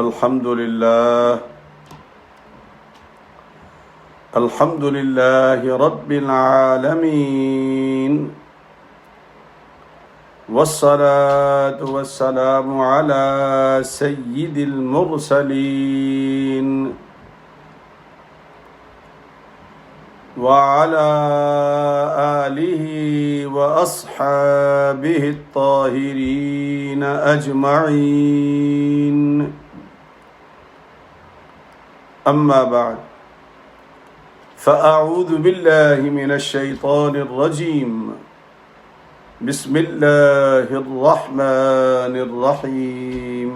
الحمد لله رب العالمين، والصلاة والسلام على سيد المرسلين وعلى آله وأصحابه الطاهرين أجمعين. أما بعد، فأعوذ بالله من الشيطان الرجيم. بسم الله الرحمن الرحيم.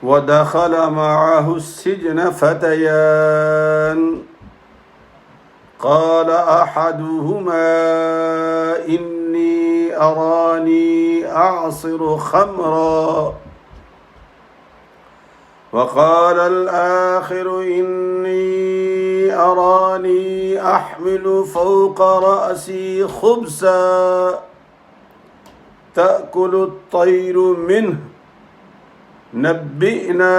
ودخل معه السجن فتيان، قال أحدهما إني أراني أعصر خمرا، وقال الآخر إني أراني أحمل فوق رأسي خبزا تأكل الطير منه، نبئنا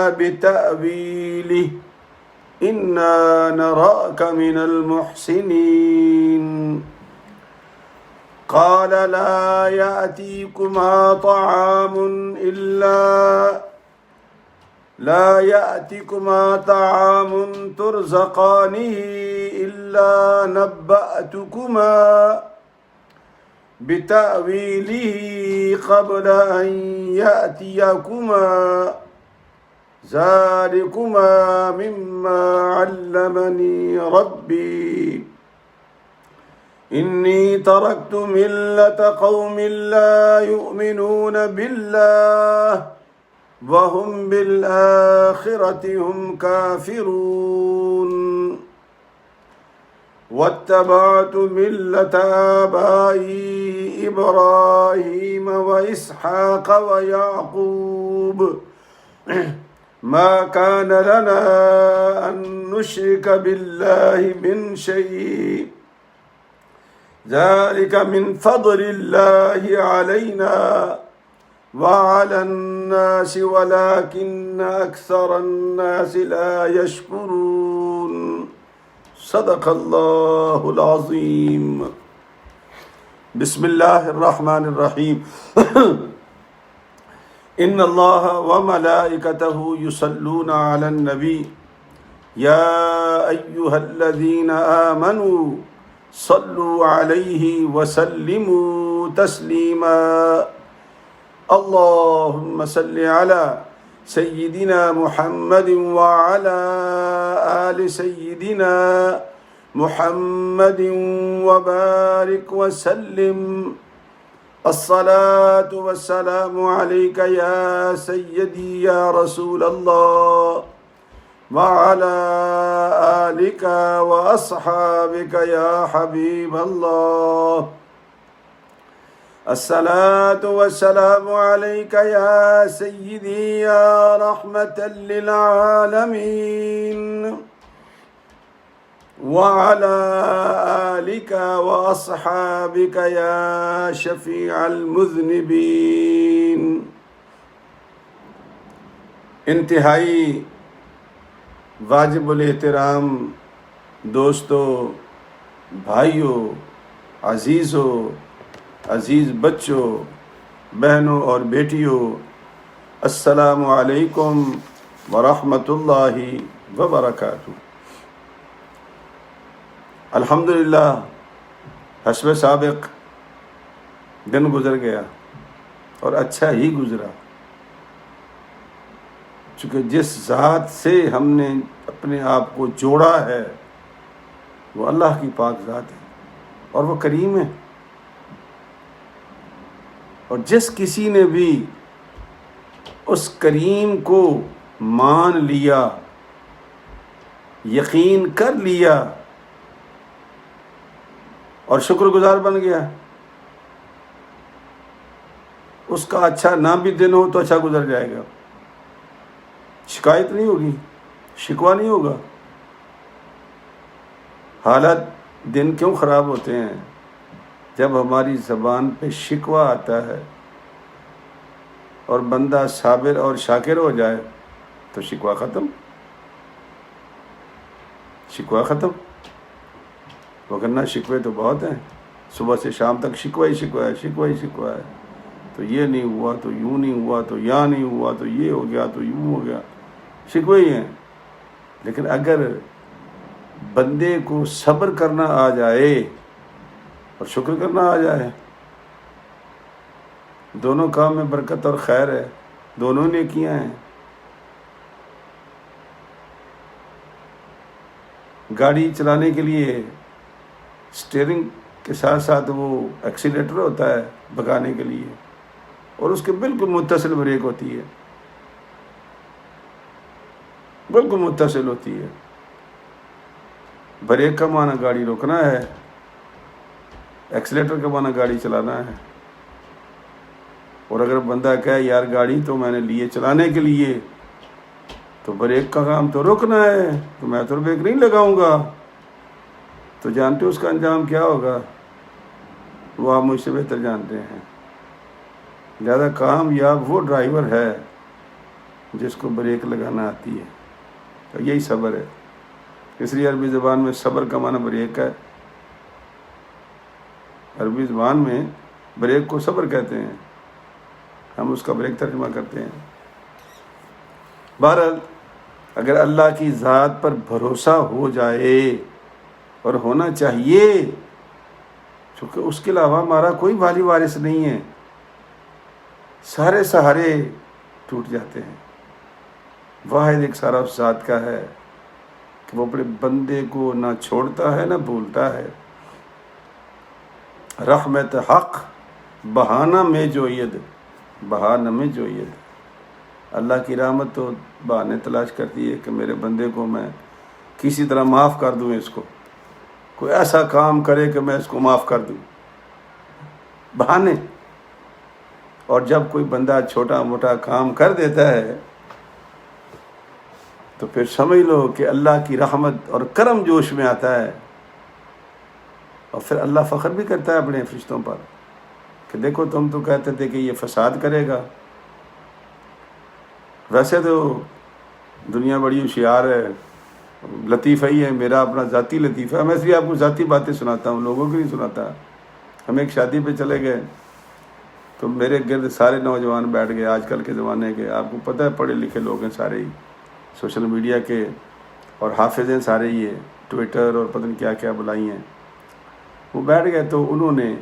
بتأويله إنا نراك من المحسنين. قال لا يأتيكما طعام ترزقانه إلا نبأتكما بتأويله قبل أن يأتيكما، ذلكما مما علمني ربي، إني تركت ملة قوم لا يؤمنون بالله وهم بالآخرة هم كافرون، واتبعت ملة آبائي إبراهيم وإسحاق ويعقوب، ما كان لنا أن نشرك بالله من شيء، ذلك من فضل الله علينا وعلى الناس ولكن أكثر الناس لا يشكرون. صدق اللہ العظیم. بسم اللہ الرحمن الرحیم. ان اللہ وملائکتہ یصلون علی النبی یا ایہا الذین آمنوا صلوا علیہ وسلموا تسلیما. اللہم صل علی سیدنا محمد وعلى آل سیدنا محمد وبارک وسلم. الصلاة والسلام علیک یا سیدی یا رسول اللہ وعلى آلک واصحابک یا حبیب اللہ. الصلاة والسلام عليك يا سيدي يا رحمة للعالمين وعلى آلك وأصحابك يا شفيع المذنبين. انتہائی واجب الاحترام دوستو، بھائیوں، عزیزوں، عزیز بچوں، بہنوں اور بیٹیوں، السلام علیکم ورحمۃ اللہ وبرکاتہ. الحمدللہ حسب سابق دن گزر گیا اور اچھا ہی گزرا، چونکہ جس ذات سے ہم نے اپنے آپ کو جوڑا ہے وہ اللہ کی پاک ذات ہے اور وہ کریم ہے. اور جس کسی نے بھی اس کریم کو مان لیا، یقین کر لیا اور شکر گزار بن گیا، اس کا اچھا نہ بھی دن ہو تو اچھا گزر جائے گا، شکایت نہیں ہوگی، شکوہ نہیں ہوگا. حالات دن کیوں خراب ہوتے ہیں؟ جب ہماری زبان پہ شکوہ آتا ہے، اور بندہ صابر اور شاکر ہو جائے تو شکوہ ختم، شکوہ ختم۔ وگرنہ شکوے تو بہت ہیں، صبح سے شام تک شکوہ ہی شکوہ ہے، شکوہ ہی شکوہ ہے، تو یہ نہیں ہوا تو یوں نہیں ہوا، تو یہاں نہیں ہوا تو یہ ہو گیا، تو یوں ہو گیا، شکوے ہی ہیں۔ لیکن اگر بندے کو صبر کرنا آ جائے اور شکر کرنا آ جائے، دونوں کام میں برکت اور خیر ہے، دونوں نے کیا ہیں۔ گاڑی چلانے کے لیے اسٹیئرنگ کے ساتھ ساتھ وہ ایکسیلیٹر ہوتا ہے بھگانے کے لیے، اور اس کے بالکل متصل بریک ہوتی ہے، بالکل متصل ہوتی ہے۔ بریک کا معنی گاڑی روکنا ہے، ایکسیلیٹر کا معنی گاڑی چلانا ہے۔ اور اگر بندہ کہے یار گاڑی تو میں نے لیے چلانے کے لیے، تو بریک کا کام تو روکنا ہے، تو میں تو بریک نہیں لگاؤں گا، تو جانتے ہو اس کا انجام کیا ہوگا؟ وہ آپ مجھ سے بہتر جانتے ہیں۔ لہذا کامیاب وہ ڈرائیور ہے جس کو بریک لگانا آتی ہے، تو یہی صبر ہے۔ اس لیے عربی زبان میں صبر کا معنی بریک ہے، عربی زبان میں بریک کو صبر کہتے ہیں، ہم اس کا بریک ترجمہ کرتے ہیں۔ بہرحال اگر اللہ کی ذات پر بھروسہ ہو جائے، اور ہونا چاہیے، چونکہ اس کے علاوہ ہمارا کوئی والی وارث نہیں ہے، سارے سہارے ٹوٹ جاتے ہیں، واحد ایک سارا اس ذات کا ہے کہ وہ اپنے بندے کو نہ چھوڑتا ہے نہ بھولتا ہے۔ رحمت حق بہانہ میں جوید، بہانہ میں جوید۔ اللہ کی رحمت تو بہانے تلاش کرتی ہے کہ میرے بندے کو میں کسی طرح معاف کر دوں، اس کو کوئی ایسا کام کرے کہ میں اس کو معاف کر دوں، بہانے۔ اور جب کوئی بندہ چھوٹا موٹا کام کر دیتا ہے تو پھر سمجھ لو کہ اللہ کی رحمت اور کرم جوش میں آتا ہے، اور پھر اللہ فخر بھی کرتا ہے اپنے فرشتوں پر کہ دیکھو تم تو کہتے تھے کہ یہ فساد کرے گا، ویسے تو دنیا بڑی ہوشیار ہے، لطیفہ ہی ہے، میرا اپنا ذاتی لطیفہ ہے، میں اس لیے آپ کو ذاتی باتیں سناتا ہوں، لوگوں کی نہیں سناتا۔ ہم ایک شادی پہ چلے گئے تو میرے گرد سارے نوجوان بیٹھ گئے، آج کل کے زمانے کے، آپ کو پتہ ہے پڑھے لکھے لوگ ہیں سارے ہی، سوشل میڈیا کے، اور حافظ ہیں سارے ہی، ٹویٹر اور پتہ نہیں کیا کیا بلائی ہیں۔ وہ بیٹھ گئے تو انہوں نے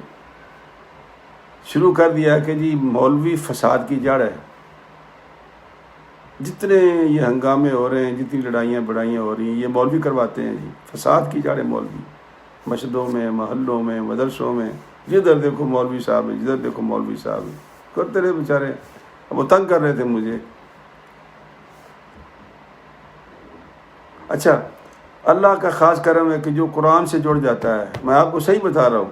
شروع کر دیا کہ جی مولوی فساد کی جڑ ہے، جتنے یہ ہنگامے ہو رہے ہیں، جتنی لڑائیاں بڑائیاں ہو رہی ہیں، یہ مولوی کرواتے ہیں جی، فساد کی جڑ ہے مولوی، مسجدوں میں، محلوں میں، مدرسوں میں، جدھر دیکھو مولوی صاحب ہیں، جدھر دیکھو مولوی صاحب ہیں، کرتے رہے بیچارے۔ اب وہ تنگ کر رہے تھے مجھے۔ اچھا، اللہ کا خاص کرم ہے کہ جو قرآن سے جڑ جاتا ہے، میں آپ کو صحیح بتا رہا ہوں،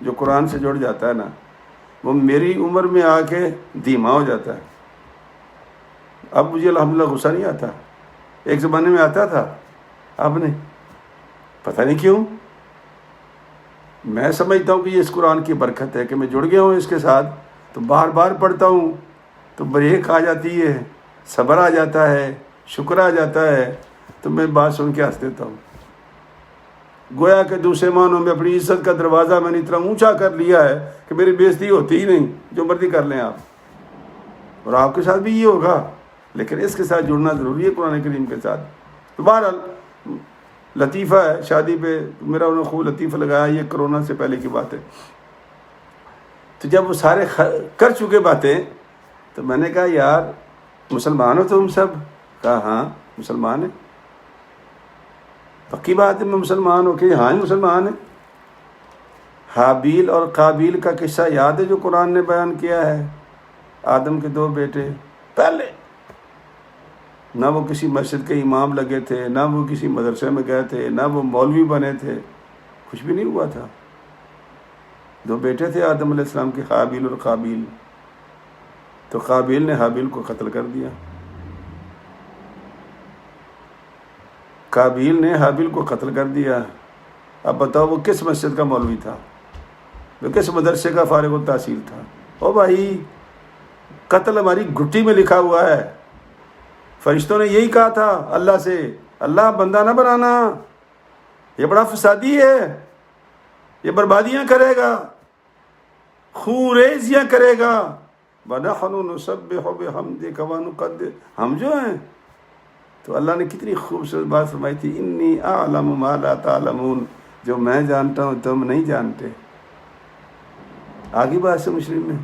جو قرآن سے جڑ جاتا ہے نا، وہ میری عمر میں آ کے دھیما ہو جاتا ہے۔ اب مجھے الحمدللہ غصہ نہیں آتا، ایک زمانے میں آتا تھا، اب نہیں، پتہ نہیں کیوں۔ میں سمجھتا ہوں کہ یہ اس قرآن کی برکت ہے کہ میں جڑ گیا ہوں اس کے ساتھ، تو بار بار پڑھتا ہوں تو بریک آ جاتی ہے، صبر آ جاتا ہے، شکر آ جاتا ہے، تو میں بات سن کے ہنس دیتا ہوں۔ گویا کہ دوسرے معنوں میں اپنی عزت کا دروازہ میں نے اتنا اونچا کر لیا ہے کہ میری بےزتی ہوتی ہی نہیں، جو مرضی کر لیں آپ، اور آپ کے ساتھ بھی یہ ہوگا، لیکن اس کے ساتھ جڑنا ضروری ہے قرآن کریم کے ساتھ۔ تو بہرحال لطیفہ ہے، شادی پہ میرا انہوں نے خوب لطیفہ لگایا، یہ کرونا سے پہلے کی بات ہے۔ تو جب وہ سارے کر چکے باتیں تو میں نے کہا یار مسلمان ہو تم سب؟ کہا ہاں مسلمان ہیں۔ پکی بات ہے میں مسلمان ہوں؟ کہ ہاں مسلمان ہیں۔ حابیل اور قابیل کا قصہ یاد ہے جو قرآن نے بیان کیا ہے؟ آدم کے دو بیٹے، پہلے نہ وہ کسی مسجد کے امام لگے تھے، نہ وہ کسی مدرسے میں گئے تھے، نہ وہ مولوی بنے تھے، کچھ بھی نہیں ہوا تھا۔ دو بیٹے تھے آدم علیہ السلام کے، حابیل اور قابیل۔ تو قابیل نے حابیل کو قتل کر دیا، قابیل نے حابیل کو قتل کر دیا۔ اب بتاؤ وہ کس مسجد کا مولوی تھا، وہ کس مدرسے کا فارغ التحصیل تھا؟ او بھائی قتل ہماری گھٹی میں لکھا ہوا ہے۔ فرشتوں نے یہی کہا تھا اللہ سے، اللہ بندہ نہ بنانا، یہ بڑا فسادی ہے، یہ بربادیاں کرے گا، خون ریزیاں کرے گا۔ وَنَحْنُ نُسَبِّحُ بِحَمْدِكَ وَنُقَدِّسُ، ہم جو ہیں تو اللہ نے کتنی خوبصورت بات فرمائی تھی، انی اعلم ما لا تعلمون، جو میں جانتا ہوں تم نہیں جانتے۔ آگے بات سے مسلم میں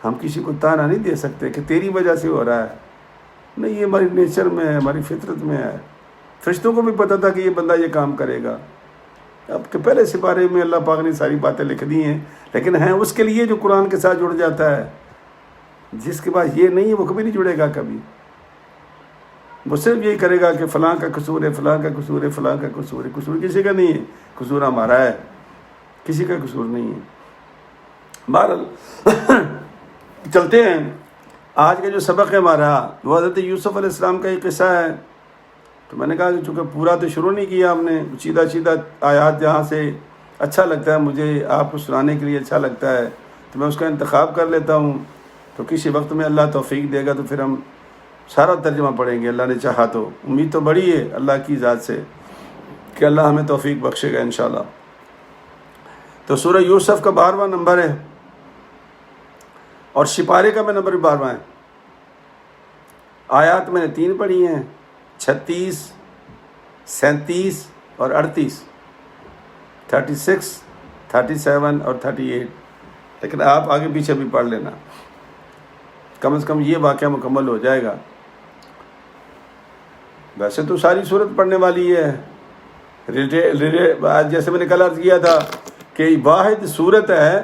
ہم کسی کو تانا نہیں دے سکتے کہ تیری وجہ سے ہو رہا ہے، نہیں، یہ ہماری نیچر میں ہے، ہماری فطرت میں ہے۔ فرشتوں کو بھی پتہ تھا کہ یہ بندہ یہ کام کرے گا، اب کہ پہلے سپارے میں اللہ پاک نے ساری باتیں لکھ دی ہیں، لیکن ہیں اس کے لیے جو قرآن کے ساتھ جڑ جاتا ہے۔ جس کے پاس یہ نہیں ہے وہ کبھی نہیں جڑے گا، کبھی وہ صرف یہی کرے گا کہ فلاں کا قصور ہے، فلاں کا قصور ہے، فلاں کا قصور ہے۔ قصور کسی کا نہیں ہے، قصور ہمارا ہے، کسی کا قصور نہیں ہے۔ بہرحال چلتے ہیں، آج کا جو سبق ہے ہمارا وہ حضرت یوسف علیہ السلام کا ایک قصہ ہے۔ تو میں نے کہا کہ چونکہ پورا تو شروع نہیں کیا ہم نے، سیدھا سیدھا آیات جہاں سے اچھا لگتا ہے مجھے آپ کو سنانے کے لیے اچھا لگتا ہے تو میں اس کا انتخاب کر لیتا ہوں۔ تو کسی وقت میں اللہ توفیق دے گا تو پھر ہم سارا ترجمہ پڑھیں گے، اللہ نے چاہا تو۔ امید تو بڑی ہے اللہ کی ذات سے کہ اللہ ہمیں توفیق بخشے گا انشاءاللہ۔ تو سورہ یوسف کا 12واں نمبر ہے اور سپارے کا میں نمبر 12واں ہے۔ آیات میں نے 3 پڑھی ہیں، 36، 37 اور 38، 36، 37 اور 38، لیکن آپ آگے پیچھے بھی پڑھ لینا، کم از کم یہ واقعہ مکمل ہو جائے گا۔ ویسے تو ساری صورت پڑھنے والی ہے، جیسے میں نے کل عرض کیا تھا کہ واحد صورت ہے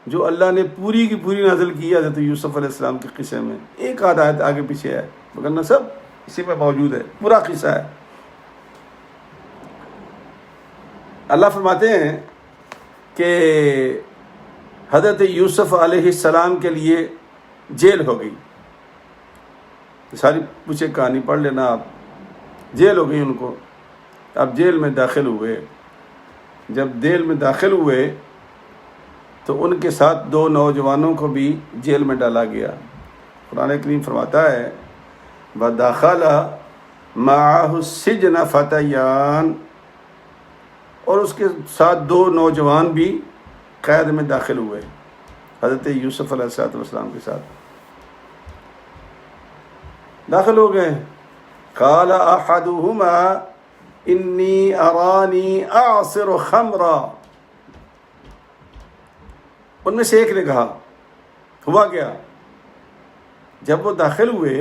جو اللہ نے پوری کی پوری نازل کی حضرت یوسف علیہ السلام کے قصے میں، ایک آدھ آیت آگے پیچھے ہے مگر سب اسی میں موجود ہے، پورا قصہ ہے۔ اللہ فرماتے ہیں کہ حضرت یوسف علیہ السلام کے لیے جیل ہو گئی، ساری پوچھے کہانی پڑھ لینا آپ، جیل ہو گئی ان کو۔ اب جیل میں داخل ہوئے، جب جیل میں داخل ہوئے تو ان کے ساتھ 2 نوجوانوں کو بھی جیل میں ڈالا گیا۔ قرآن کریم فرماتا ہے وَدَخَلَ مَعَهُ السِّجْنَ فَتَيَانِ، اور اس کے ساتھ 2 نوجوان بھی قید میں داخل ہوئے حضرت یوسف علیہ السلام کے ساتھ داخل ہو گئے۔ قال احدهما انی ارانی اعصر خمرا، ان میں سے ایک نے کہا، ہوا کیا، جب وہ داخل ہوئے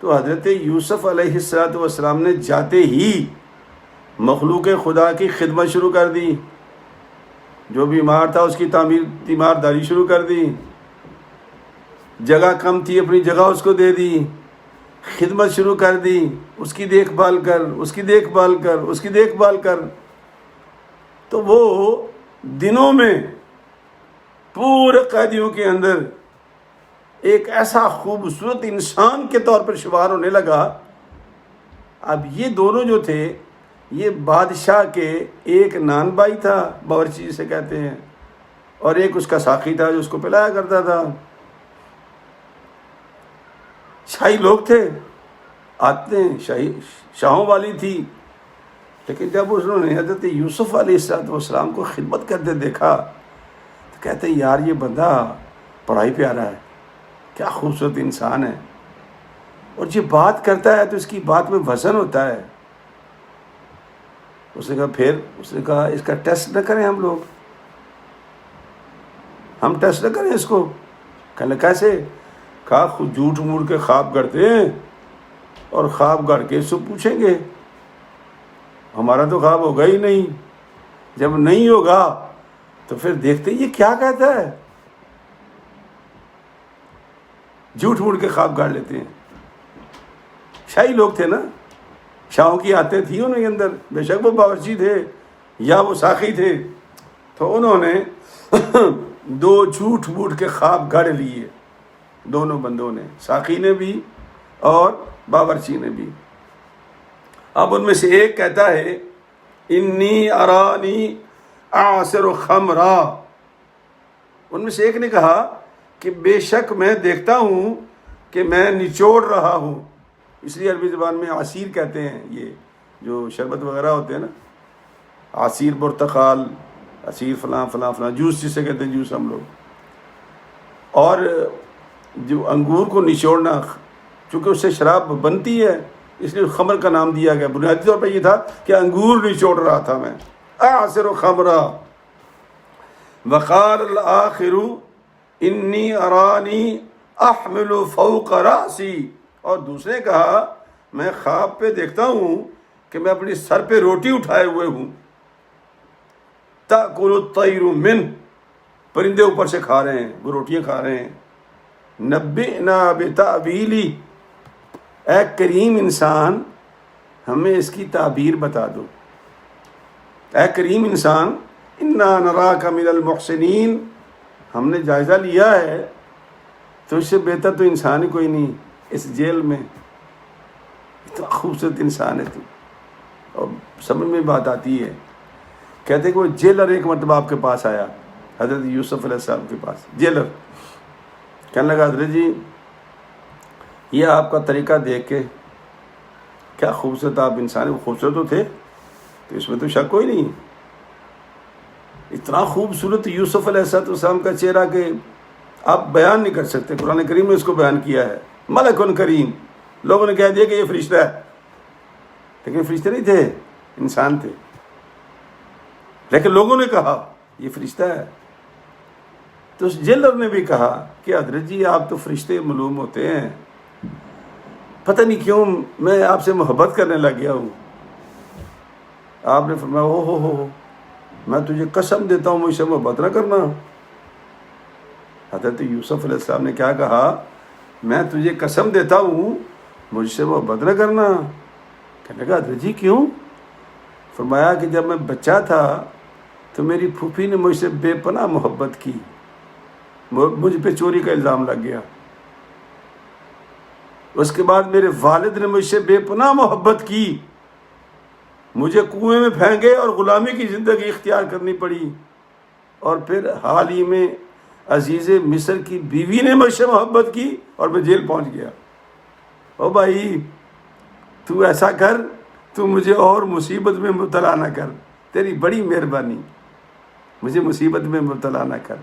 تو حضرت یوسف علیہ السلام نے جاتے ہی مخلوق خدا کی خدمت شروع کر دی، جو بیمار تھا اس کی تیمارداری شروع کر دی، جگہ کم تھی اپنی جگہ اس کو دے دی، خدمت شروع کر دی، اس کی دیکھ بھال کر، اس کی دیکھ بھال کر، اس کی دیکھ بھال کر۔ تو وہ دنوں میں پورے قیدیوں کے اندر ایک ایسا خوبصورت انسان کے طور پر شمار ہونے لگا۔ اب یہ دونوں جو تھے، یہ بادشاہ کے ایک نان بھائی تھا، باورچی جسے کہتے ہیں، اور ایک اس کا ساقی تھا جو اس کو پلایا کرتا تھا۔ شاہی لوگ تھے، آتے ہیں، شاہوں والی تھی، لیکن جب انہوں نے حضرت یوسف علیہ السلام کو خدمت کرتے دیکھا تو کہتے ہیں یار یہ بندہ بڑا ہی پیارا ہے، کیا خوبصورت انسان ہے، اور یہ بات کرتا ہے تو اس کی بات میں وزن ہوتا ہے۔ اس نے کہا اس کا ٹیسٹ نہ کریں ہم لوگ، ہم ٹیسٹ نہ کریں اس کو۔ کہنے کیسے؟ کہا خود جھوٹ موڑ کے خواب گڑتے ہیں اور خواب گڑ کے اس سے پوچھیں گے، ہمارا تو خواب ہوگا ہی نہیں، جب نہیں ہوگا تو پھر دیکھتے یہ کیا کہتا ہے، جھوٹ موڑ کے خواب گاڑ لیتے ہیں۔ شاہی لوگ تھے نا، شاہوں کی آتے تھی انہوں کے اندر، بے شک وہ باورچی تھے یا وہ ساقی تھے، تو انہوں نے 2 جھوٹ موڑ کے خواب گاڑ لیے، دونوں بندوں نے، ساقی نے بھی اور باورچی نے بھی۔ اب ان میں سے ایک کہتا ہے انی ارانی اعصر خمرا، ان میں سے ایک نے کہا کہ بے شک میں دیکھتا ہوں کہ میں نچوڑ رہا ہوں. اس لیے عربی زبان میں عصیر کہتے ہیں، یہ جو شربت وغیرہ ہوتے ہیں نا، عصیر برتقال، عصیر فلاں فلاں فلاں، جوس جسے کہتے ہیں، جوس ہم لوگ. اور جو انگور کو نچوڑنا، چونکہ اس سے شراب بنتی ہے اس لیے خمر کا نام دیا گیا. بنیادی طور پہ یہ تھا کہ انگور نچوڑ رہا تھا میں. اعصر خمرا وقال الآخر انی ارانی احمل فوق راسی، اور دوسرے کہا میں خواب پہ دیکھتا ہوں کہ میں اپنی سر پہ روٹی اٹھائے ہوئے ہوں. تأکل الطیر من، پرندے اوپر سے کھا رہے ہیں، وہ روٹیاں کھا رہے ہیں. نبئنا بتأویلی، اے کریم انسان ہمیں اس کی تعبیر بتا دو. اے کریم انسان انا نراک من المحسنین، ہم نے جائزہ لیا ہے تو اس سے بہتر تو انسان ہی کوئی نہیں اس جیل میں. اتنا خوبصورت انسان ہے تو. اور سمجھ میں بات آتی ہے، کہتے کہ وہ جیلر ایک مرتبہ آپ کے پاس آیا، حضرت یوسف علیہ السلام کے پاس. جیلر کہنے لگا حضرت جی یہ آپ کا طریقہ دیکھ کے کیا خوبصورت آپ انسان، وہ خوبصورت تو تھے تو اس میں تو شک کوئی نہیں. اتنا خوبصورت یوسف علیہ السلام کا چہرہ کہ آپ بیان نہیں کر سکتے. قرآن کریم نے اس کو بیان کیا ہے ملک کریم. لوگوں نے کہہ دیا کہ یہ فرشتہ ہے، لیکن فرشتے نہیں تھے، انسان تھے. لیکن لوگوں نے کہا یہ فرشتہ ہے. تو اس جیلر نے بھی کہا کہ حضرت جی آپ تو فرشتے معلوم ہوتے ہیں، پتہ نہیں کیوں میں آپ سے محبت کرنے لگ گیا ہوں. آپ نے فرمایا ہو میں تجھے قسم دیتا ہوں مجھ سے محبت نہ کرنا. حضرت یوسف علیہ السلام نے کیا کہا؟ میں تجھے قسم دیتا ہوں مجھ سے محبت نہ کرنا. کہنے لگا حضرت جی کیوں؟ فرمایا کہ جب میں بچہ تھا تو میری پھوپھی نے مجھ سے بے پناہ محبت کی، مجھ پہ چوری کا الزام لگ گیا. اس کے بعد میرے والد نے مجھ سے بے پناہ محبت کی، مجھے کنویں میں پھینکے اور غلامی کی زندگی اختیار کرنی پڑی. اور پھر حال ہی میں عزیز مصر کی بیوی نے مجھ سے محبت کی اور میں جیل پہنچ گیا. او بھائی تو ایسا کر، تو مجھے اور مصیبت میں مبتلا نہ کر، تیری بڑی مہربانی، مجھے مصیبت میں مبتلا نہ کر،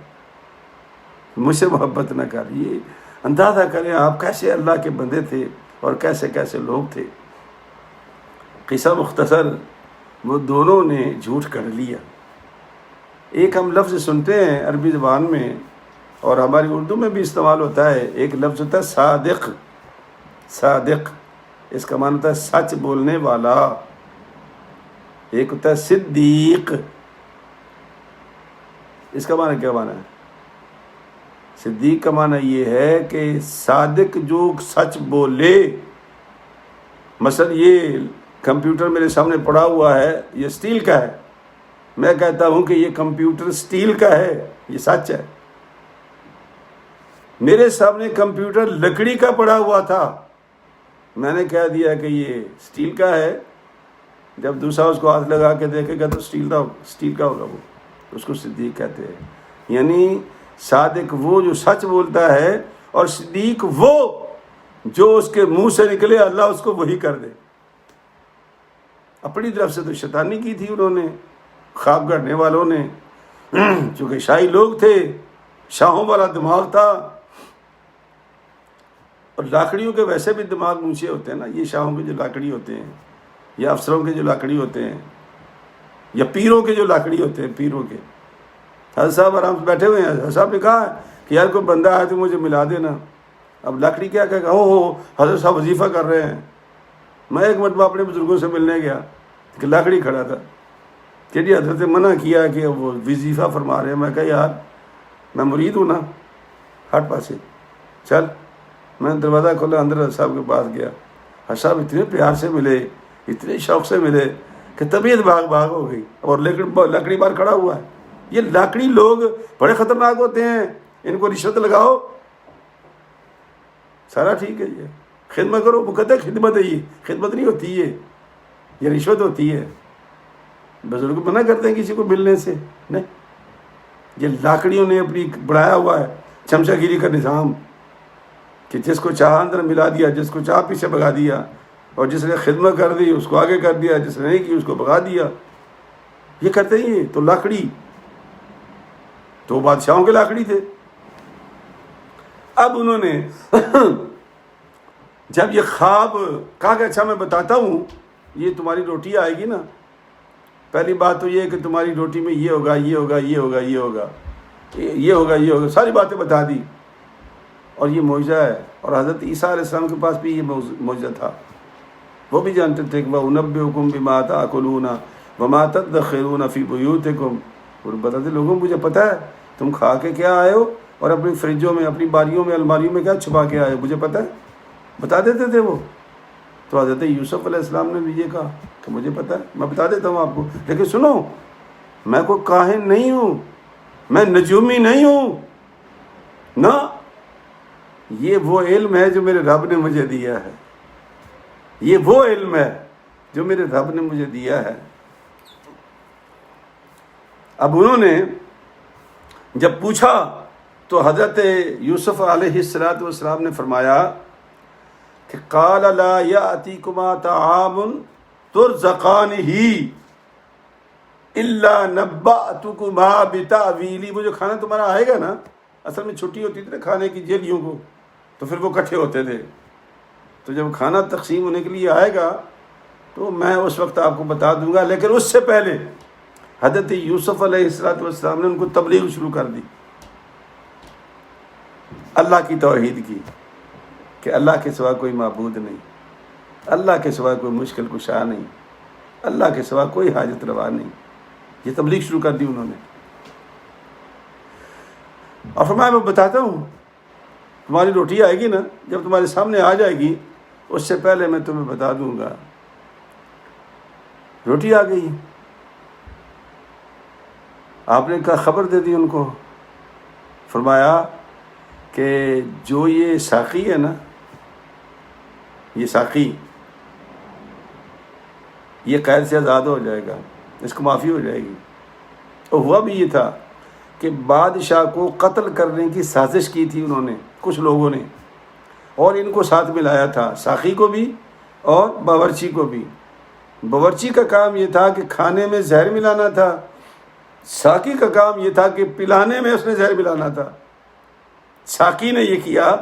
مجھ سے محبت نہ کر. یہ اندازہ کریں آپ کیسے اللہ کے بندے تھے اور کیسے کیسے لوگ تھے. قصہ مختصر، وہ دونوں نے جھوٹ کر لیا. ایک ہم لفظ سنتے ہیں عربی زبان میں اور ہماری اردو میں بھی استعمال ہوتا ہے، ایک لفظ ہوتا ہے صادق. صادق اس کا معنی ہوتا ہے سچ بولنے والا. ایک ہوتا ہے صدیق، اس کا معنی کیا معنی ہے؟ صدیق کا معنی یہ ہے کہ صادق جو سچ بولے. مثلا یہ کمپیوٹر میرے سامنے پڑا ہوا ہے، یہ اسٹیل کا ہے، میں کہتا ہوں کہ یہ کمپیوٹر اسٹیل کا ہے، یہ سچ ہے. میرے سامنے کمپیوٹر لکڑی کا پڑا ہوا تھا، میں نے کہہ دیا کہ یہ اسٹیل کا ہے. جب دوسرا اس کو ہاتھ لگا کے دیکھے گا تو اسٹیل کا ہوگا، وہ اس کو صدیق کہتے ہیں. یعنی صادق وہ جو سچ بولتا ہے، اور صدیق وہ جو اس کے منہ سے نکلے اللہ اس کو وہی کر دے. اپنی طرف سے تو شیطانی کی تھی انہوں نے، خواب گڑنے والوں نے، چونکہ شاہی لوگ تھے، شاہوں والا دماغ تھا. اور لاکڑیوں کے ویسے بھی دماغ اونچے ہوتے ہیں نا، یہ شاہوں کے جو لاکڑی ہوتے ہیں یا افسروں کے جو لاکڑی ہوتے ہیں یا پیروں کے جو لاکڑی ہوتے ہیں، پیروں کے. حضرت صاحب آرام سے بیٹھے ہوئے ہیں، حضرت صاحب نے کہا کہ یار کوئی بندہ آیا تو مجھے ملا دینا. اب لاکڑی کیا کہے گا، ہو حضرت صاحب وظیفہ کر رہے ہیں. میں ایک مرتبہ اپنے بزرگوں سے ملنے گیا کہ لاکڑی کھڑا تھا کہ جی حضرت منع کیا کہ وہ وظیفہ فرما رہے ہیں. میں کہا یار میں مرید ہوں نا، ہٹ پاسے چل. میں نے دروازہ کھولا، اندر حضرت صاحب کے پاس گیا. حضرت صاحب اتنے پیار سے ملے، اتنے شوق سے ملے کہ طبیعت بھاگ ہو گئی. اور لکڑی بار کھڑا ہوا ہے. یہ لاکڑی لوگ بڑے خطرناک ہوتے ہیں، ان کو رشوت لگاؤ سارا ٹھیک ہے، یہ خدمت کرو. وہ کہتے ہیں خدمت ہے، یہ خدمت نہیں ہوتی، یہ رشوت ہوتی ہے. بزرگ منع کرتے ہیں کسی کو ملنے سے، نہیں. یہ لاکڑیوں نے اپنی بڑھایا ہوا ہے. چمچہ گیری کا نظام کہ جس کو چاہا اندر ملا دیا، جس کو چاہا پیچھے بھگا دیا، اور جس نے خدمت کر دی اس کو آگے کر دیا، جس نے نہیں کی اس کو بھگا دیا. یہ کرتے ہی ہیں. تو لاکڑی تو بادشاہوں کے لاکڑی تھے. اب انہوں نے جب یہ خواب کہا کہ اچھا میں بتاتا ہوں، یہ تمہاری روٹی آئے گی نا، پہلی بات تو یہ ہے کہ تمہاری روٹی میں یہ ہوگا، یہ ہوگا، یہ ہوگا، یہ ہوگا، یہ ہوگا، یہ ہوگا، ساری باتیں بتا دی. اور یہ معجزہ ہے. اور حضرت عیسیٰ علیہ السلام کے پاس بھی یہ معجزہ تھا. وہ بھی جانتے تھے کہ وَأُنَبِّئُكُم بِمَا تَأْكُلُونَ وَمَا تَدَّخِرُونَ فِي بُيُوتِكُم. اور بتاتے لوگوں مجھے پتہ ہے تم کھا کے کیا آئے ہو اور اپنی فریجوں میں، اپنی باریوں میں، الماریوں میں کیا چھپا کے آئے ہو، مجھے پتہ ہے. بتا دیتے تھے وہ. تو حضرت یوسف علیہ السلام نے بھی یہ کہا کہ مجھے پتہ ہے، میں بتا دیتا ہوں آپ کو، لیکن سنو میں کوئی کاہن نہیں ہوں، میں نجومی نہیں ہوں نا، یہ وہ علم ہے جو میرے رب نے مجھے دیا ہے. یہ وہ علم ہے جو میرے رب نے مجھے دیا ہے. اب انہوں نے جب پوچھا تو حضرت یوسف علیہ السلام نے فرمایا کہ قال لا یأتیکما طعام ترزقانہ الا نبأتکما بتأویلہ. وہ جو کھانا تمہارا آئے گا نا، اصل میں چھٹی ہوتی تھی نا کھانے کی جیلیوں کو، تو پھر وہ اکٹھے ہوتے تھے. تو جب کھانا تقسیم ہونے کے لیے آئے گا تو میں اس وقت آپ کو بتا دوں گا. لیکن اس سے پہلے حضرت یوسف علیہ السلام نے ان کو تبلیغ شروع کر دی اللہ کی توحید کی، کہ اللہ کے سوا کوئی معبود نہیں، اللہ کے سوا کوئی مشکل کشا نہیں، اللہ کے سوا کوئی حاجت روا نہیں. یہ تبلیغ شروع کر دی انہوں نے. اور فرمایا میں بتاتا ہوں تمہاری روٹی آئے گی نا، جب تمہارے سامنے آ جائے گی اس سے پہلے میں تمہیں بتا دوں گا. روٹی آ گئی، آپ نے کہا خبر دے دی ان کو. فرمایا کہ جو یہ ساقی ہے نا، یہ ساقی یہ قید سے آزاد ہو جائے گا، اس کو معافی ہو جائے گی. اور ہوا بھی یہ تھا کہ بادشاہ کو قتل کرنے کی سازش کی تھی انہوں نے، کچھ لوگوں نے، اور ان کو ساتھ ملایا تھا، ساقی کو بھی اور باورچی کو بھی. باورچی کا کام یہ تھا کہ کھانے میں زہر ملانا تھا، ساقی کا کام یہ تھا کہ پلانے میں اس نے زہر ملانا تھا. ساقی نے یہ کیا،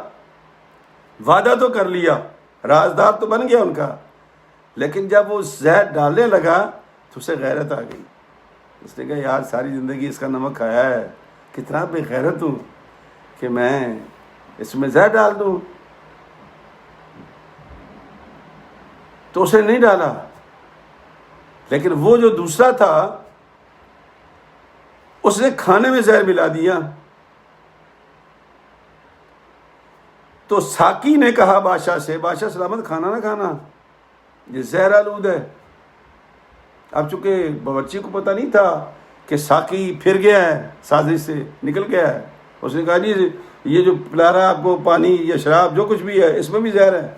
وعدہ تو کر لیا، رازدار تو بن گیا ان کا، لیکن جب وہ زہر ڈالنے لگا تو اسے غیرت آ گئی. اس نے کہا یار ساری زندگی اس کا نمک کھایا ہے، کتنا بے غیرت ہوں کہ میں اس میں زہر ڈال دوں. تو اسے نہیں ڈالا، لیکن وہ جو دوسرا تھا اس نے کھانے میں زہر ملا دیا. تو ساقی نے کہا بادشاہ سے، بادشاہ سلامت کھانا نہ کھانا، یہ زہر آلود ہے. اب چونکہ باورچی کو پتہ نہیں تھا کہ ساقی پھر گیا ہے، سازش سے نکل گیا ہے. اس نے کہا جی یہ جو پلا رہا ہے آپ کو پانی یا شراب جو کچھ بھی ہے اس میں بھی زہر ہے.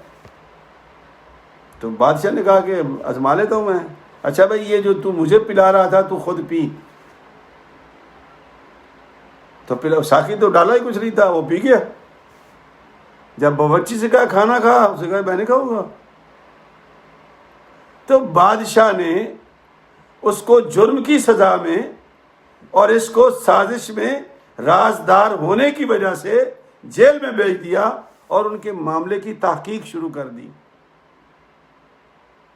تو بادشاہ نے کہا کہ آزما لیتا ہوں میں. اچھا بھائی یہ جو تو مجھے پلا رہا تھا تو خود پی. تو ساقی تو ڈالا ہی کچھ نہیں تھا، وہ پی گیا. جب باورچی سے کہا کھانا کھا، اسے کہا میں نے کھاؤں گا. تو بادشاہ نے اس کو جرم کی سزا میں اور اس کو سازش میں رازدار ہونے کی وجہ سے جیل میں بھیج دیا اور ان کے معاملے کی تحقیق شروع کر دی.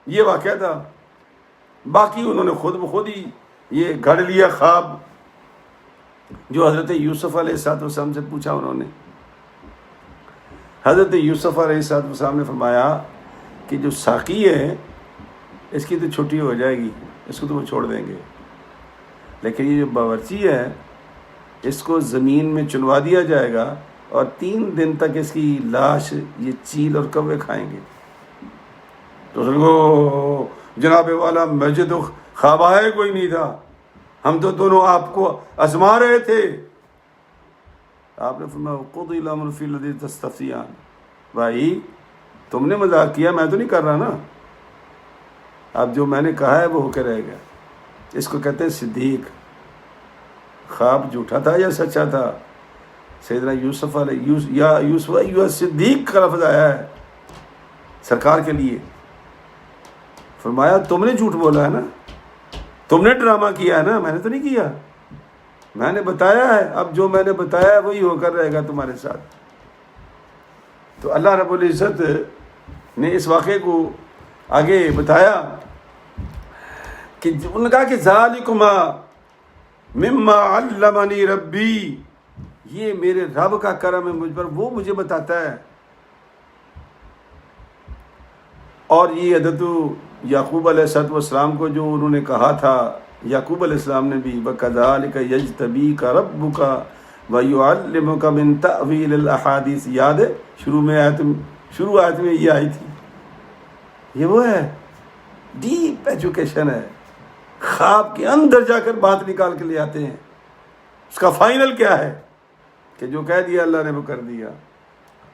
یہ واقعہ تھا. باقی انہوں نے خود بخود ہی یہ گھڑ لیا خواب جو حضرت یوسف علیہ السلام سے پوچھا انہوں نے. حضرت یوسف علیہ السلام نے فرمایا کہ جو ساقی ہے اس کی تو چھٹی ہو جائے گی، اس کو تو وہ چھوڑ دیں گے، لیکن یہ جو باورچی ہے اس کو زمین میں چنوا دیا جائے گا اور 3 دن تک اس کی لاش یہ چیل اور کوے کھائیں گے. تو اس کو جناب والا مجھے تو خواب آیا کوئی نہیں تھا، ہم تو دونوں آپ کو آزما رہے تھے. آپ نے فرمایا قضی الامر فی الذی تستفتیان. بھائی تم نے مذاق کیا، میں تو نہیں کر رہا نا. اب جو میں نے کہا ہے وہ ہو کے رہے گا. اس کو کہتے ہیں صدیق. خواب جھوٹا تھا یا سچا تھا؟ سیدنا یوسف یوسف صدیق کا لفظ آیا ہے سرکار کے لیے. فرمایا تم نے جھوٹ بولا ہے نا, تم نے ڈرامہ کیا ہے نا, میں نے تو نہیں کیا, میں نے بتایا ہے, اب جو میں نے بتایا ہے وہی ہو کر رہے گا تمہارے ساتھ. تو اللہ رب العزت نے اس واقعے کو آگے بتایا کہ انہوں نے کہا کہ ذالکما مما علمنی ربی, یہ میرے رب کا کرم ہے مجھ پر, وہ مجھے بتاتا ہے. اور یہ حضرت یعقوب علیہ السلام کو جو انہوں نے کہا تھا, یعقوب علیہ السلام نے بھی وَكَذَلِكَ يَجْتَبِيكَ رَبُّكَ وَيُعَلِّمُكَ مِن تَأْوِيلِ الْأَحَادِيثِ, یاد ہے شروع آیت میں یہ آئی تھی. یہ وہ ہے ڈیپ ایجوکیشن ہے, خواب کے اندر جا کر بات نکال کے لے آتے ہیں. اس کا فائنل کیا ہے کہ جو کہہ دیا اللہ نے وہ کر دیا.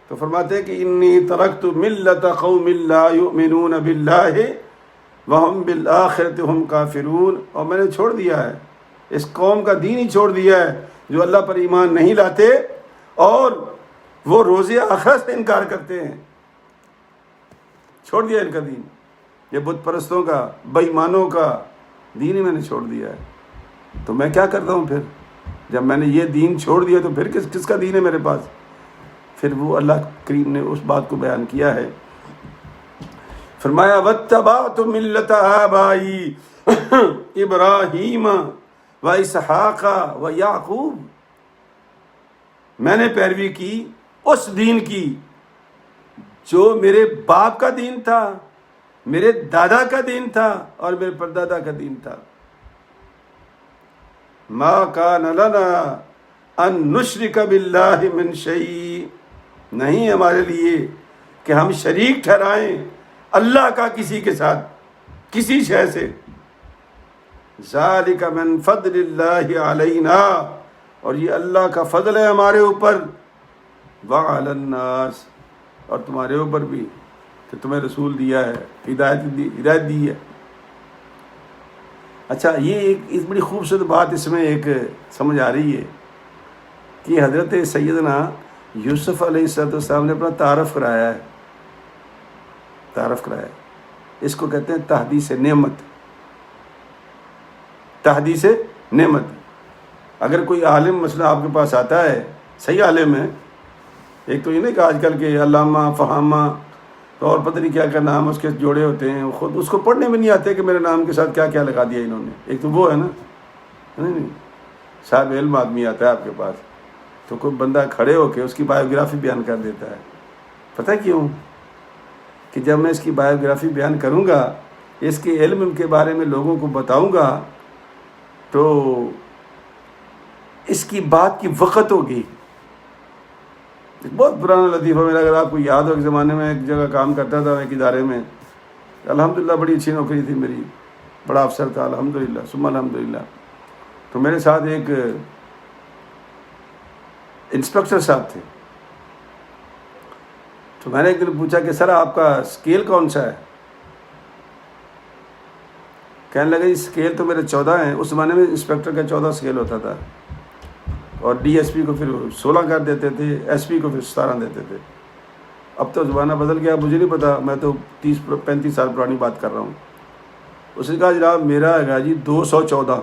تو فرماتے ہیں کہ انی ترکت ملت قوم لا یؤمنون باللہ وہم بالآخرۃ ہم کافرون, اور میں نے چھوڑ دیا ہے, اس قوم کا دین ہی چھوڑ دیا ہے جو اللہ پر ایمان نہیں لاتے اور وہ روز آخرت سے انکار کرتے ہیں. چھوڑ دیا ان کا دین, یہ بت پرستوں کا, بے ایمانوں کا دین ہی میں نے چھوڑ دیا ہے. تو میں کیا کرتا ہوں پھر, جب میں نے یہ دین چھوڑ دیا تو پھر کس کا دین ہے میرے پاس. پھر وہ اللہ کریم نے اس بات کو بیان کیا ہے. فرمایا واتبعت ملت آبائی ابراہیم و اسحاق و یعقوب, میں نے پیروی کی اس دین کی جو میرے باپ کا دین تھا, میرے دادا کا دین تھا اور میرے پردادا کا دین تھا. ما کان لنا ان نشرک باللہ من شیء, نہیں ہمارے لیے کہ ہم شریک ٹھہرائیں اللہ کا کسی کے ساتھ کسی شے سے. ذالک من فضل اللہ علینا, اور یہ اللہ کا فضل ہے ہمارے اوپر. وعلی الناس, اور تمہارے اوپر بھی کہ تمہیں رسول دیا ہے, ہدایت دی ہے. اچھا, یہ ایک بڑی خوبصورت بات اس میں ایک سمجھ آ رہی ہے کہ حضرت سیدنا یوسف علیہ السلام نے اپنا تعارف کرایا ہے. اس کو کہتے ہیں تحدیث نعمت. تحدیث نعمت. اگر کوئی عالم مثلا آپ کے پاس آتا ہے, صحیح عالم ہے, ایک تو یہ نہیں کہ آج کل کے علامہ فہامہ اور پتہ نہیں کیا کیا نام اس کے جوڑے ہوتے ہیں, خود اس کو پڑھنے میں نہیں آتے کہ میرے نام کے ساتھ کیا کیا لگا دیا انہوں نے. ایک تو وہ ہے نا, نہیں صاحب علم آدمی آتا ہے آپ کے پاس تو کوئی بندہ کھڑے ہو کے اس کی بایوگرافی بیان کر دیتا ہے. پتہ کیوں؟ کہ جب میں اس کی بایوگرافی بیان کروں گا, اس کے علم کے بارے میں لوگوں کو بتاؤں گا, تو اس کی بات کی وقت ہوگی. ایک بہت پرانا لطیفہ میرا, اگر آپ کو یاد ہو, ایک زمانے میں ایک جگہ کام کرتا تھا ایک ادارے میں, الحمدللہ بڑی اچھی نوکری تھی میری, بڑا افسر تھا الحمدللہ ثم الحمدللہ. تو میرے ساتھ ایک انسپیکٹر صاحب تھے. تو میں نے ایک دن پوچھا کہ سر آپ کا اسکیل کون سا ہے؟ کہنے لگا جی اسکیل تو میرے 14 ہیں. اس زمانے میں انسپیکٹر کا 14 اسکیل ہوتا تھا, اور ڈی ایس پی کو پھر 16 کر دیتے تھے, ایس پی کو پھر 17 دیتے تھے. اب تو زمانہ بدل گیا, مجھے نہیں پتا, میں تو 30-35 سال پرانی بات کر رہا ہوں. اس نے کہا جناب میرا ہے جی 214.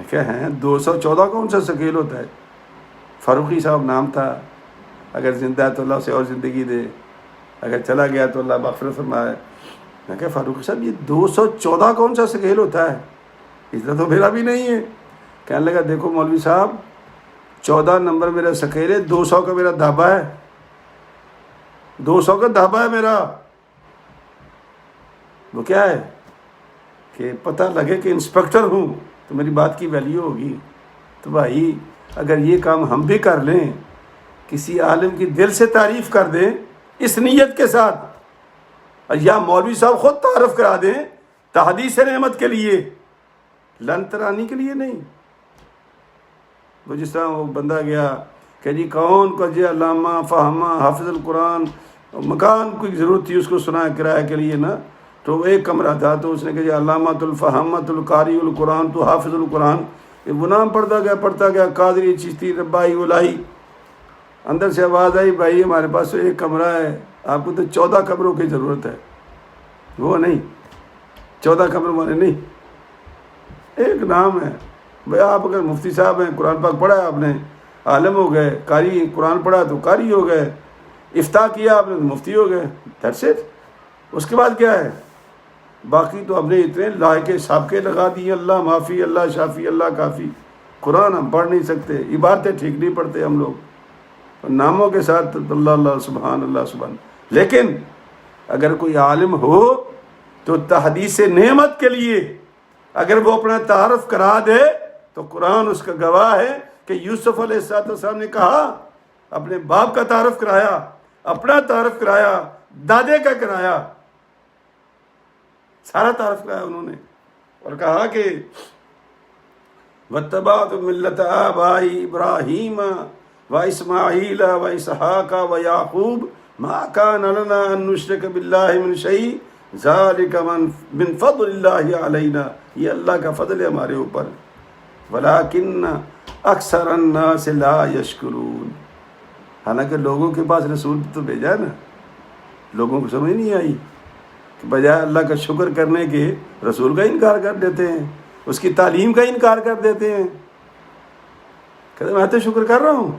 کیا ہیں 214 کون سا اسکیل ہوتا ہے؟ فاروقی صاحب نام تھا, اگر زندہ ہے تو اللہ اسے اور زندگی دے, اگر چلا گیا تو اللہ مغفرت فرمائے. میں کہا فاروقی صاحب یہ 214 کون سا اسکیل ہوتا ہے؟ اتنا تو میرا بھی نہیں ہے. کہنے لگا دیکھو مولوی صاحب 14 نمبر میرا اسکیل ہے, 200 کا میرا دھابا ہے, 200 کا دھابا ہے میرا. وہ کیا ہے کہ پتہ لگے کہ انسپیکٹر ہوں تو میری بات کی ویلیو ہوگی. تو بھائی اگر یہ کام ہم بھی کر لیں, کسی عالم کی دل سے تعریف کر دیں اس نیت کے ساتھ, یا مولوی صاحب خود تعارف کرا دیں تحدیث نعمت کے لیے, لنترانی کے لیے نہیں. وہ جس طرح وہ بندہ گیا کہ جی کون کو جی علامہ فہمہ حافظ القرآن, مکان کی ضرورت تھی اس کو سنا کرایہ کے لیے نا, تو ایک کمرہ تھا, تو اس نے کہا جی علامۃ الفہمۃ القاری القرآن تو حافظ القرآن, وہ نام پڑھتا گیا قادری، چشتی، ربائی، الہی۔ اندر سے آواز آئی بھائی ہمارے پاس تو ایک کمرہ ہے، آپ کو تو 14 کمروں کی ضرورت ہے۔ وہ نہیں 14 کمروں والے نہیں، ایک نام ہے بھائی۔ آپ اگر مفتی صاحب ہیں، قرآن پاک پڑھا ہے آپ نے، عالم ہو گئے، قاری قرآن پڑھا تو قاری ہو گئے، افتاء کیا آپ نے تو مفتی ہو گئے، دیٹس اٹ۔ اس کے بعد کیا ہے؟ باقی تو ہم نے اتنے لائقے سابقے لگا دیے، اللہ معافی، اللہ شافی، اللہ کافی۔ قرآن ہم پڑھ نہیں سکتے، عبارتیں ٹھیک نہیں پڑھتے ہم لوگ، ناموں کے ساتھ اللہ اللہ سبحان اللہ سبحان۔ لیکن اگر کوئی عالم ہو تو تحدیث نعمت کے لیے اگر وہ اپنا تعارف کرا دے تو قرآن اس کا گواہ ہے کہ یوسف علیہ السلام نے کہا، اپنے باپ کا تعارف کرایا، اپنا تعارف کرایا، دادے کا کرایا، سارا تعارف کرایا انہوں نے، اور کہا کہ وَاتَّبَعْتُ مِلَّةَ آبَائِي إِبْرَاهِيمَ وَإِسْمَاعِيلَ وَإِسْحَاقَ وَيَعْقُوبَ مَا كَانَ لَنَا أَن نُشْرِكَ بِاللَّهِ مِن شَيْءٍ ذَلِكَ مِن فَضْلِ اللَّهِ عَلَيْنَا، یہ اللہ کا فضل ہے ہمارے اوپر، وَلَكِنَّ أَكْثَرَ النَّاسِ لَا يَشْكُرُونَ۔ حالانکہ لوگوں کے پاس رسول تو بھیجا ہے نا، لوگوں کو سمجھ نہیں آئی کہ بجائے اللہ کا شکر کرنے کے رسول کا انکار کر دیتے ہیں، اس کی تعلیم کا انکار کر دیتے ہیں۔ کہتے میں تو شکر کر رہا ہوں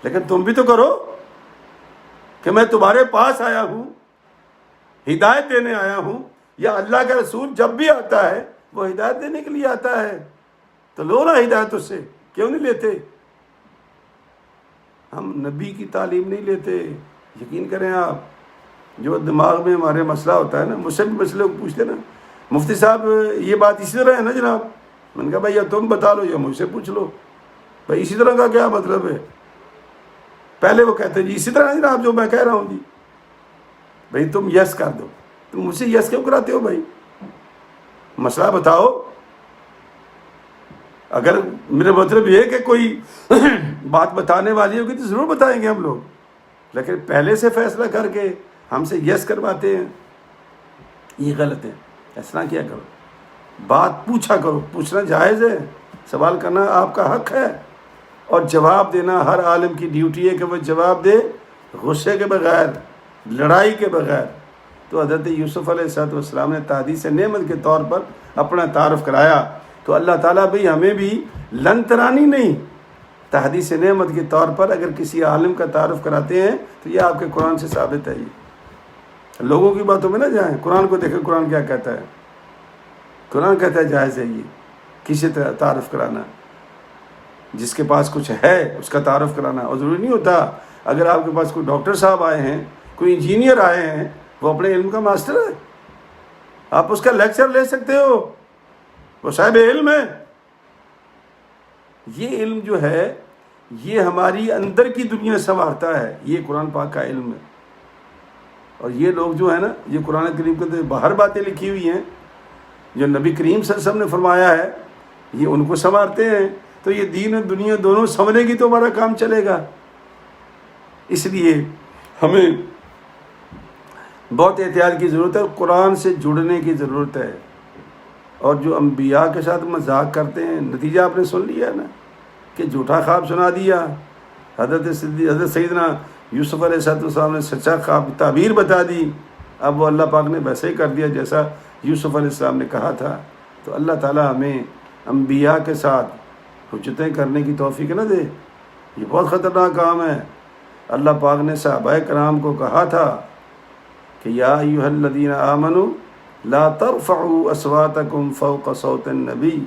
لیکن تم بھی تو کرو، کہ میں تمہارے پاس آیا ہوں، ہدایت دینے آیا ہوں، یا اللہ کا رسول جب بھی آتا ہے وہ ہدایت دینے کے لیے آتا ہے، تو لو نا ہدایت اس سے، کیوں نہیں لیتے؟ ہم نبی کی تعلیم نہیں لیتے۔ یقین کریں آپ، جو دماغ میں ہمارے مسئلہ ہوتا ہے نا، مجھ سے بھی مسئلے پوچھتے نا، مفتی صاحب یہ بات اسی طرح ہے نا جناب؟ میں نے کہا بھائی یا تم بتا لو یا مجھ سے پوچھ لو، بھائی اسی طرح کا کیا مطلب ہے؟ پہلے وہ کہتے ہیں جی اسی طرح ہے جناب جو میں کہہ رہا ہوں جی، بھائی تم یس کر دو، تم مجھ سے یس کیوں کراتے ہو بھائی؟ مسئلہ بتاؤ۔ اگر میرا مطلب یہ ہے کہ کوئی بات بتانے والی ہوگی تو ضرور بتائیں گے ہم لوگ، لیکن پہلے سے فیصلہ کر کے ہم سے یس کرواتے ہیں، یہ غلط ہے۔ اس طرح کیا کرو، بات پوچھا کرو، پوچھنا جائز ہے، سوال کرنا آپ کا حق ہے، اور جواب دینا ہر عالم کی ڈیوٹی ہے کہ وہ جواب دے غصے کے بغیر، لڑائی کے بغیر۔ تو حضرت یوسف علیہ السلام نے تحدیث نعمت کے طور پر اپنا تعارف کرایا، تو اللہ تعالیٰ بھی ہمیں بھی لن ترانی نہیں، تحدیث نعمت کے طور پر اگر کسی عالم کا تعارف کراتے ہیں تو یہ آپ کے قرآن سے ثابت ہے۔ یہ لوگوں کی باتوں میں نہ جائیں، قرآن کو دیکھیں قرآن کیا کہتا ہے۔ قرآن کہتا ہے جائز ہے یہ کسی تعارف کرانا، جس کے پاس کچھ ہے اس کا تعارف کرانا، اور ضروری نہیں ہوتا اگر آپ کے پاس کوئی ڈاکٹر صاحب آئے ہیں، کوئی انجینئر آئے ہیں، وہ اپنے علم کا ماسٹر ہے، آپ اس کا لیکچر لے سکتے ہو، وہ صاحب علم ہے۔ یہ علم جو ہے یہ ہماری اندر کی دنیا سنوارتا ہے، یہ قرآن پاک کا علم ہے۔ اور یہ لوگ جو ہے نا، یہ قرآن کریم کے اندر باہر باتیں لکھی ہوئی ہیں جو نبی کریم صلی اللہ علیہ وسلم نے فرمایا ہے، یہ ان کو سنوارتے ہیں، تو یہ دین اور دنیا دونوں سنورے گی تو ہمارا کام چلے گا۔ اس لیے ہمیں بہت احتیاط کی ضرورت ہے، قرآن سے جڑنے کی ضرورت ہے۔ اور جو انبیاء کے ساتھ مذاق کرتے ہیں، نتیجہ آپ نے سن لیا نا کہ جھوٹا خواب سنا دیا۔ حضرت سیدنا یوسف علیہ السلام نے سچا خواب تعبیر بتا دی، اب وہ اللہ پاک نے ویسے ہی کر دیا جیسا یوسف علیہ السلام نے کہا تھا۔ تو اللہ تعالیٰ ہمیں انبیاء کے ساتھ حجتیں کرنے کی توفیق نہ دے، یہ بہت خطرناک کام ہے۔ اللہ پاک نے صحابہ کرام کو کہا تھا کہ یا ایھا الذین آمنوا لا ترفعوا اصواتکم فوق صوت النبی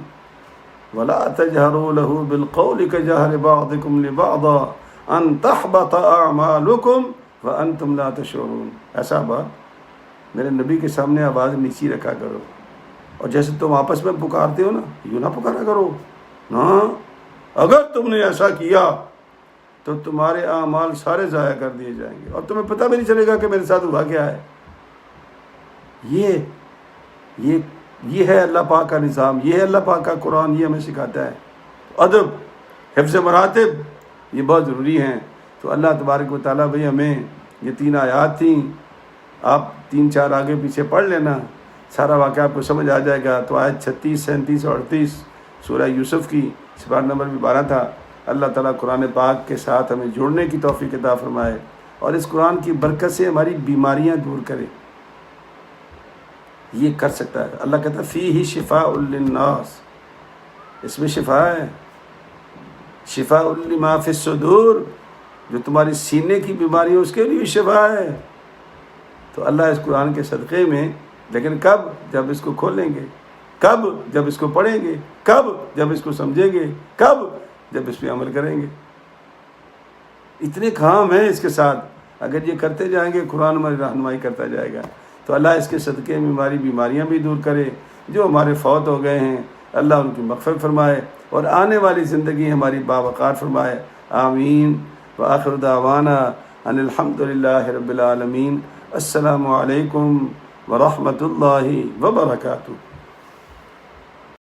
ولا تجہروا له بالقول كجهر بعضکم لبعض ان تحبط اعمالکم وانتم لا تشعرون۔ ایسا بات میرے نبی کے سامنے آواز نیچی رکھا کرو، اور جیسے تم آپس میں پکارتے ہو نا، یوں نہ پکارا کرو نا۔ اگر تم نے ایسا کیا تو تمہارے اعمال سارے ضائع کر دیے جائیں گے، اور تمہیں پتہ بھی نہیں چلے گا کہ میرے ساتھ ہوا کیا ہے۔ یہ ہے اللہ پاک کا نظام، یہ ہے اللہ پاک کا قرآن، یہ ہمیں سکھاتا ہے۔ ادب، حفظ مراتب، یہ بہت ضروری ہیں۔ تو اللہ تبارک و تعالیٰ بھائی ہمیں، یہ 3 آیات تھیں، آپ 3-4 آگے پیچھے پڑھ لینا، سارا واقعہ آپ کو سمجھ آ جائے گا۔ تو آیت 36، 37 اور 38 سورہ یوسف کی سپارہ نمبر بھی 12 تھا۔ اللہ تعالیٰ قرآن پاک کے ساتھ ہمیں جڑنے کی توفیق عطا فرمائے اور اس قرآن کی برکت سے ہماری بیماریاں دور کرے۔ یہ کر سکتا ہے۔ اللہ کہتا ہے فیہ شفاء للناس، اس میں شفا ہے، شفاء لما فی الصدور، جو تمہاری سینے کی بیماری ہے اس کے لیے شفا ہے۔ تو اللہ اس قرآن کے صدقے میں، لیکن کب؟ جب اس کو کھولیں گے، کب؟ جب اس کو پڑھیں گے، کب؟ جب اس کو سمجھیں گے، کب؟ جب اس پہ عمل کریں گے۔ اتنے کام ہیں اس کے ساتھ، اگر یہ کرتے جائیں گے قرآن ہماری رہنمائی کرتا جائے گا۔ تو اللہ اس کے صدقے میں ہماری بیماریاں بھی دور کرے، جو ہمارے فوت ہو گئے ہیں اللہ ان کی مغفرت فرمائے اور آنے والی زندگی ہماری باوقار فرمائے، آمین۔ وآخر دعوانا ان الحمد للہ رب العالمین۔ السلام علیکم ورحمۃ اللہ وبرکاتہ۔